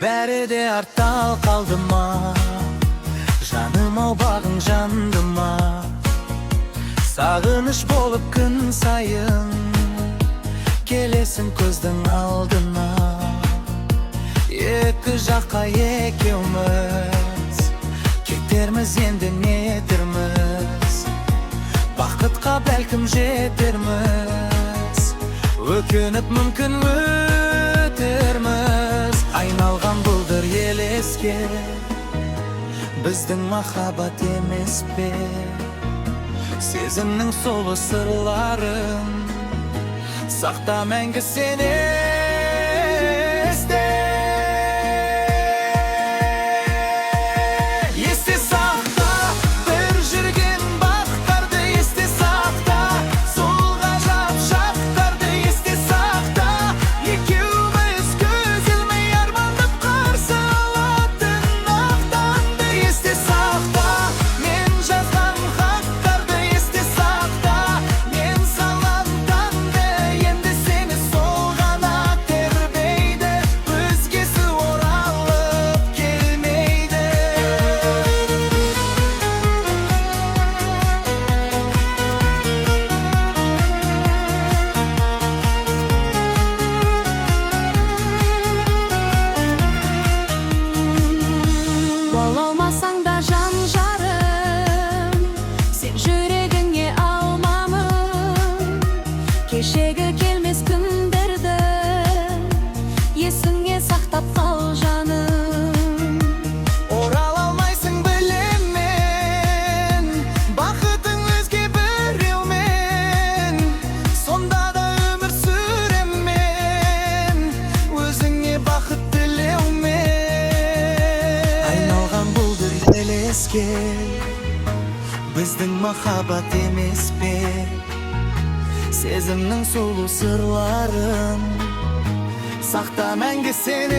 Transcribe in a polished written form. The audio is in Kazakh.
бәрі де артта қалды ма? Жаным ау бағың жанды ма? Сағыныш болып күн сайын келесің көздің алдына. Екі жаққа екеуміз кетерміз, енді нетерміз? Бақытқа бәлкім жетерміз, өкініп мүмкін өтерміз. Айналған бұлдыр елеске, біздің махаббат емес пе? Сезімнің солы сырларын сақта мәңгі сен есте. Есте сақта бір жүрген бақтарды, есте сақта сол ғажап шақтарды, есте сақта екеуміз көз ілмей армандап қарсы алатын ақтанды. Есте сақта мен жазған хаттарды, есте сақта мен салған таңды, енді сені сол ғана тербейді, өзгесі оралып келмейді. Бола алмасаң да жан жарым, сен жүрегіңе алмамын. Кешегі келмес күндерді есіңе сақтап қал жаным. Орала алмайсың білемін, бақытың өзге біреумен. Сонда да өмір сүрем мен, өзіңе бақыт тілеумен. Айналған бұлдыр елеске, біздің махаббат емес пе? Сезімнің сұлу сырларын сақта мәңгі сен